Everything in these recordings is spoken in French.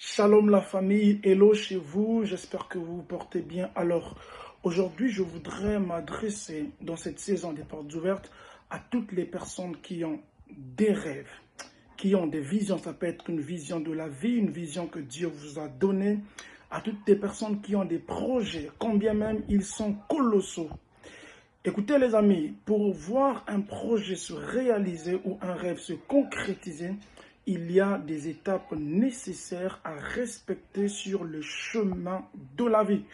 Shalom la famille, hello chez vous, j'espère que vous vous portez bien. Alors, aujourd'hui, je voudrais m'adresser dans cette saison des portes ouvertes à toutes les personnes qui ont des rêves, qui ont des visions. Ça peut être une vision de la vie, une vision que Dieu vous a donnée. À toutes les personnes qui ont des projets, combien même ils sont colossaux. Écoutez les amis, pour voir un projet se réaliser ou un rêve se concrétiser, il y a des étapes nécessaires à respecter sur le chemin de la vie.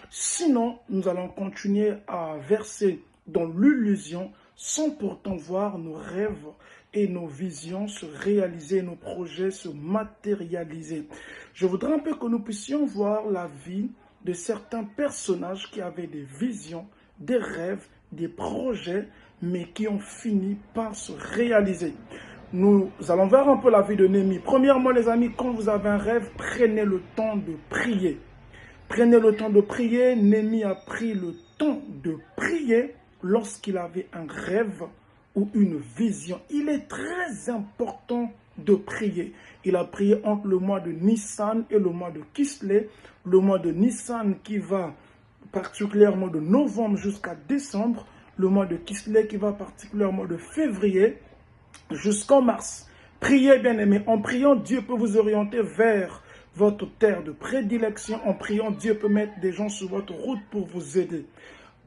Sinon, nous allons continuer à verser dans l'illusion sans pourtant voir nos rêves et nos visions se réaliser, nos projets se matérialiser. Je voudrais un peu que nous puissions voir la vie de certains personnages qui avaient des visions, des rêves, des projets, mais qui ont fini par se réaliser. Nous allons voir un peu la vie de Néhémie. Premièrement, les amis, quand vous avez un rêve, prenez le temps de prier. Prenez le temps de prier. Néhémie a pris le temps de prier lorsqu'il avait un rêve ou une vision. Il est très important de prier. Il a prié entre le mois de Nissan et le mois de Kislev. Le mois de Nissan qui va particulièrement de novembre jusqu'à décembre. Le mois de Kislev qui va particulièrement de février jusqu'en mars. Priez, bien-aimés. En priant, Dieu peut vous orienter vers votre terre de prédilection. En priant, Dieu peut mettre des gens sur votre route pour vous aider.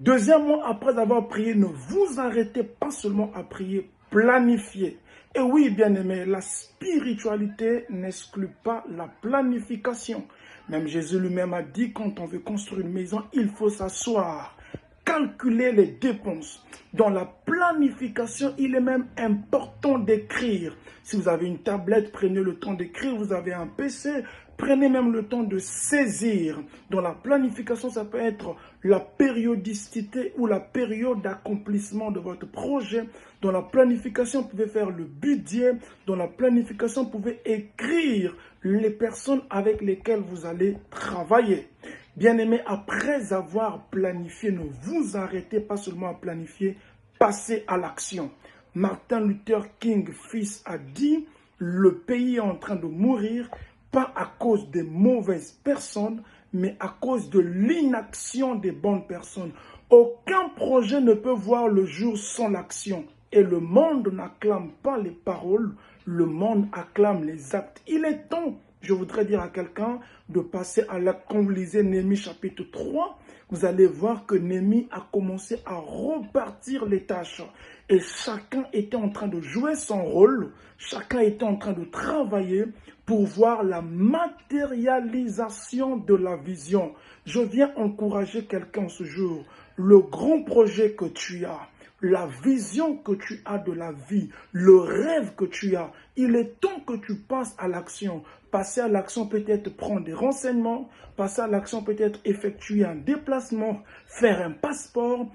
Deuxièmement, après avoir prié, ne vous arrêtez pas seulement à prier, planifiez. Et oui, bien-aimés, la spiritualité n'exclut pas la planification. Même Jésus lui-même a dit, quand on veut construire une maison, il faut s'asseoir. Calculer les dépenses. Dans la planification, il est même important d'écrire. Si vous avez une tablette, prenez le temps d'écrire. Vous avez un PC, prenez même le temps de saisir. Dans la planification, ça peut être la périodicité ou la période d'accomplissement de votre projet. Dans la planification, vous pouvez faire le budget. Dans la planification, vous pouvez écrire les personnes avec lesquelles vous allez travailler. Bien-aimés, après avoir planifié, ne vous arrêtez pas seulement à planifier, passez à l'action. Martin Luther King, fils, a dit, le pays est en train de mourir, pas à cause des mauvaises personnes, mais à cause de l'inaction des bonnes personnes. Aucun projet ne peut voir le jour sans l'action. Et le monde n'acclame pas les paroles, le monde acclame les actes. Il est temps, je voudrais dire à quelqu'un, de passer à l'acte. Quand vous lisez Néhémie chapitre 3, vous allez voir que Néhémie a commencé à repartir les tâches. Et chacun était en train de jouer son rôle, chacun était en train de travailler pour voir la matérialisation de la vision. Je viens encourager quelqu'un ce jour. Le grand projet que tu as, la vision que tu as de la vie, le rêve que tu as, il est temps que tu passes à l'action. Passer à l'action peut-être prendre des renseignements, passer à l'action peut-être effectuer un déplacement, faire un passeport,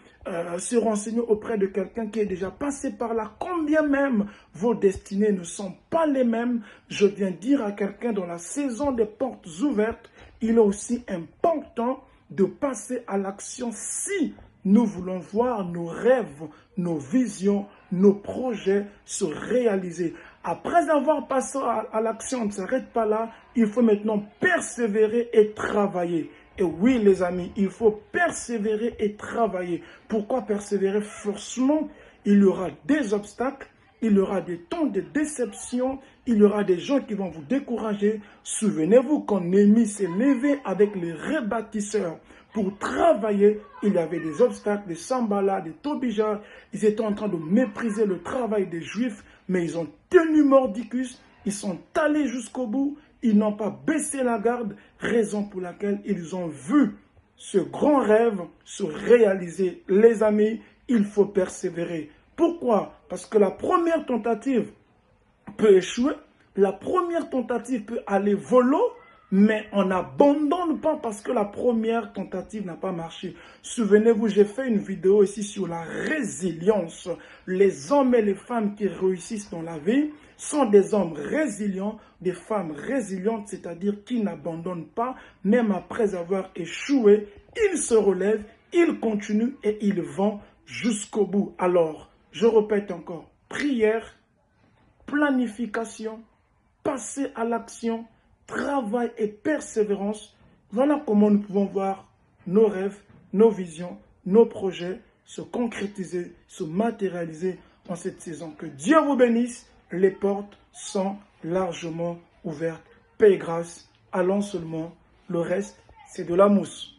se renseigner auprès de quelqu'un qui est déjà passé par là. Combien même vos destinées ne sont pas les mêmes, je viens dire à quelqu'un dans la saison des portes ouvertes, il est aussi important de passer à l'action si nous voulons voir nos rêves, nos visions, nos projets se réaliser. Après avoir passé à l'action, on ne s'arrête pas là. Il faut maintenant persévérer et travailler. Et oui, les amis, il faut persévérer et travailler. Pourquoi persévérer? Forcément, il y aura des obstacles, il y aura des temps de déception, il y aura des gens qui vont vous décourager. Souvenez-vous quand Néhémie s'est levé avec les rebâtisseurs pour travailler, il y avait des obstacles, des Sanballat, des Tobija. Ils étaient en train de mépriser le travail des Juifs, mais ils ont tenu mordicus, ils sont allés jusqu'au bout, ils n'ont pas baissé la garde, raison pour laquelle ils ont vu ce grand rêve se réaliser. Les amis, il faut persévérer. Pourquoi? Parce que la première tentative peut échouer, la première tentative peut aller volo, mais on n'abandonne pas parce que la première tentative n'a pas marché. Souvenez-vous, j'ai fait une vidéo ici sur la résilience. Les hommes et les femmes qui réussissent dans la vie sont des hommes résilients, des femmes résilientes, c'est-à-dire qui n'abandonnent pas, même après avoir échoué, ils se relèvent, ils continuent et ils vont jusqu'au bout. Alors, je répète encore, prière, planification, passer à l'action, travail et persévérance, voilà comment nous pouvons voir nos rêves, nos visions, nos projets se concrétiser, se matérialiser en cette saison. Que Dieu vous bénisse. Les portes sont largement ouvertes. Paix et grâce, allons seulement. Le reste, c'est de la mousse.